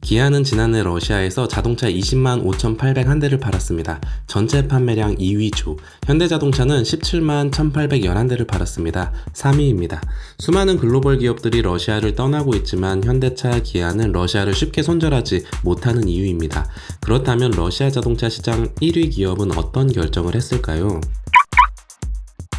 기아는 지난해 러시아에서 자동차 20만 5,801대를 팔았습니다. 전체 판매량 2위죠. 현대자동차는 17만 1,811대를 팔았습니다. 3위입니다. 수많은 글로벌 기업들이 러시아를 떠나고 있지만 현대차, 기아는 러시아를 쉽게 손절하지 못하는 이유입니다. 그렇다면 러시아 자동차 시장 1위 기업은 어떤 결정을 했을까요?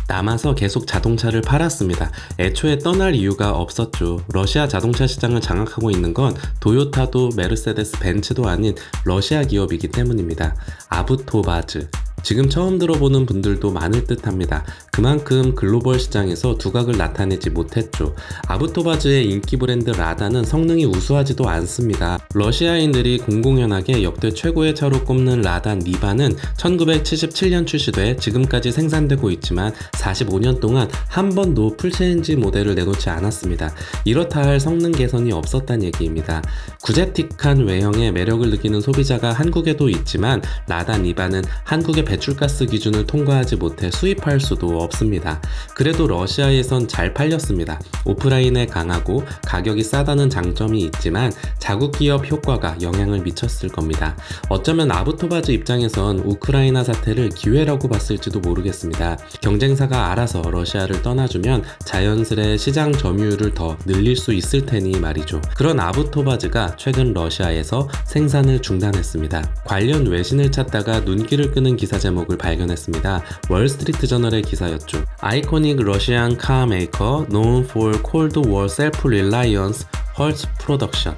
남아서 계속 자동차를 팔았습니다. 애초에 떠날 이유가 없었죠. 러시아 자동차 시장을 장악하고 있는 건 도요타도 메르세데스 벤츠도 아닌 러시아 기업이기 때문입니다. 아부토바즈. 지금 처음 들어보는 분들도 많을 듯 합니다. 그만큼 글로벌 시장에서 두각을 나타내지 못했죠. 아부토바즈의 인기 브랜드 라다는 성능이 우수하지도 않습니다. 러시아인들이 공공연하게 역대 최고의 차로 꼽는 라다 니바는 1977년 출시돼 지금까지 생산되고 있지만 45년 동안 한 번도 풀체인지 모델을 내놓지 않았습니다. 이렇다 할 성능 개선이 없었단 얘기입니다. 구제틱한 외형에 매력을 느끼는 소비자가 한국에도 있지만 라다 니바는 한국의 배출가스 기준을 통과하지 못해 수입할 수도 없습니다. 그래도 러시아에선 잘 팔렸습니다. 오프라인에 강하고 가격이 싸다는 장점이 있지만 자국 기업 효과가 영향을 미쳤을 겁니다. 어쩌면 아부토바즈 입장에선 우크라이나 사태를 기회라고 봤을지도 모르겠습니다. 경쟁사가 알아서 러시아를 떠나주면 자연스레 시장 점유율을 더 늘릴 수 있을 테니 말이죠. 그런 아부토바즈가 최근 러시아에서 생산을 중단했습니다. 관련 외신을 찾다가 눈길을 끄는 기사 제목을 발견했습니다. 월스트리트 저널의 기사였죠. Iconic Russian car maker known for Cold War self-reliance halts production.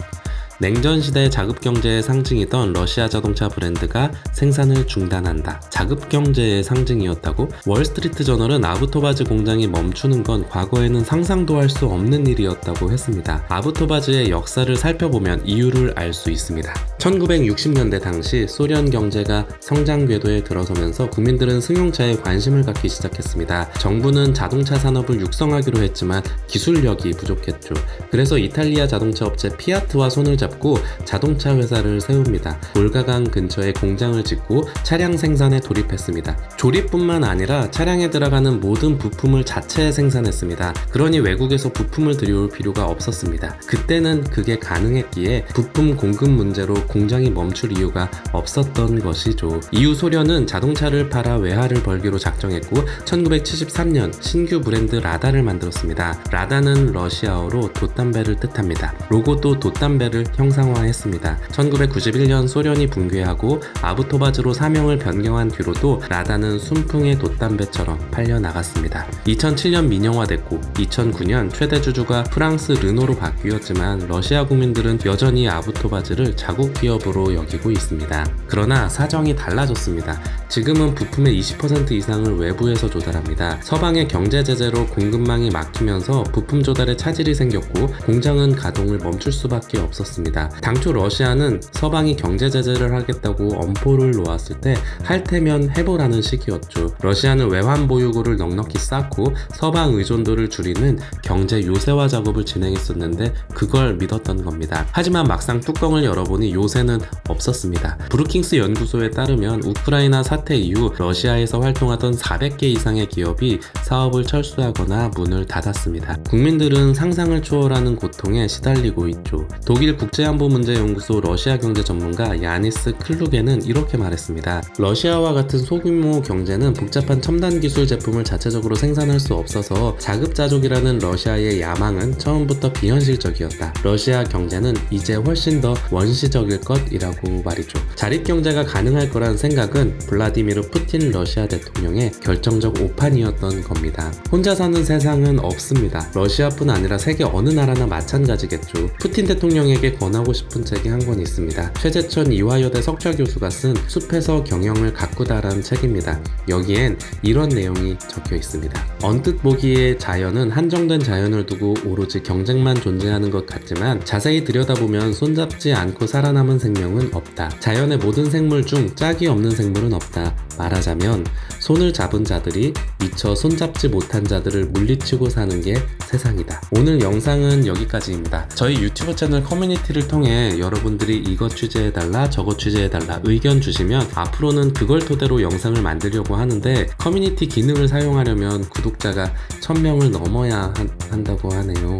냉전시대 자급경제의 상징이던 러시아 자동차 브랜드가 생산을 중단한다. 자급경제의 상징이었다고? 월스트리트 저널은 아부토바즈 공장이 멈추는 건 과거에는 상상도 할 수 없는 일이었다고 했습니다. 아부토바즈의 역사를 살펴보면 이유를 알 수 있습니다. 1960년대 당시 소련 경제가 성장 궤도에 들어서면서 국민들은 승용차에 관심을 갖기 시작했습니다. 정부는 자동차 산업을 육성하기로 했지만 기술력이 부족했죠. 그래서 이탈리아 자동차 업체 피아트와 손을 잡고 자동차 회사를 세웁니다. 볼가강 근처에 공장을 짓고 차량 생산에 돌입했습니다. 조립뿐만 아니라 차량에 들어가는 모든 부품을 자체 생산했습니다. 그러니 외국에서 부품을 들여올 필요가 없었습니다. 그때는 그게 가능했기에 부품 공급 문제로 공장이 멈출 이유가 없었던 것이죠. 이후 소련은 자동차를 팔아 외화를 벌기로 작정했고 1973년 신규 브랜드 라다를 만들었습니다. 라다는 러시아어로 돛담배를 뜻합니다. 로고도 돛담배를 형상화했습니다. 1991년 소련이 붕괴하고 아부토바즈로 사명을 변경한 뒤로도 라다는 순풍의 돛담배처럼 팔려나갔습니다. 2007년 민영화됐고 2009년 최대 주주가 프랑스 르노로 바뀌었지만 러시아 국민들은 여전히 아부토바즈를 자국 기업으로 여기고 있습니다. 그러나 사정이 달라졌습니다. 지금은 부품의 20% 이상을 외부에서 조달합니다. 서방의 경제 제재로 공급망이 막히면서 부품 조달에 차질이 생겼고 공장은 가동을 멈출 수밖에 없었습니다. 당초 러시아는 서방이 경제 제재를 하겠다고 엄포를 놓았을 때 할 테면 해보라는 식이었죠. 러시아는 외환 보유고를 넉넉히 쌓고 서방 의존도를 줄이는 경제 요새화 작업을 진행했었는데 그걸 믿었던 겁니다. 하지만 막상 뚜껑을 열어보니 요새는 없었습니다. 브루킹스 연구소에 따르면 우크라이나 사태 이후 러시아에서 활동하던 400개 이상의 기업이 사업을 철수하거나 문을 닫았습니다. 국민들은 상상을 초월하는 고통에 시달리고 있죠. 독일 국제안보문제연구소 러시아 경제 전문가 야니스 클루게는 이렇게 말했습니다. 러시아와 같은 소규모 경제는 복잡한 첨단 기술 제품을 자체적으로 생산할 수 없어서 자급자족이라는 러시아의 야망은 처음부터 비현실적이었다. 러시아 경제는 이제 훨씬 더 원시적일 것이라고 말이죠. 자립경제가 가능할 거란 생각은 블라디미르 푸틴 러시아 대통령의 결정적 오판이었던 겁니다. 혼자 사는 세상은 없습니다. 러시아뿐 아니라 세계 어느 나라나 마찬가지겠죠. 푸틴 대통령에게 권하고 싶은 책이 한 권 있습니다. 최재천 이화여대 석좌 교수가 쓴 숲에서 경영을 가꾸다라는 책입니다. 여기엔 이런 내용이 적혀 있습니다. 언뜻 보기에 자연은 한정된 자연을 두고 오로지 경쟁만 존재하는 것 같지만 자세히 들여다보면 손잡지 않고 살아남은 생명은 없다. 자연의 모든 생물 중 짝이 없는 생물은 없다. 말하자면 손을 잡은 자들이 미처 손잡지 못한 자들을 물리치고 사는 게 세상이다. 오늘 영상은 여기까지입니다. 저희 유튜브 채널 커뮤니티를 통해 여러분들이 이것 취재해달라 저것 취재해달라 의견 주시면 앞으로는 그걸 토대로 영상을 만들려고 하는데 커뮤니티 기능을 사용하려면 구독자가 1000명을 넘어야 한다고 하네요.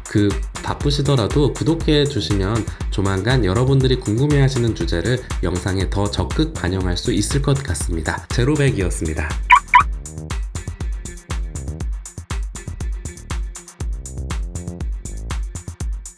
그 바쁘시더라도 구독해 주시면 조만간 여러분들이 궁금해하시는 주제를 영상에 더 적극 반영할 수 있을 것 같습니다. 제로백이었습니다.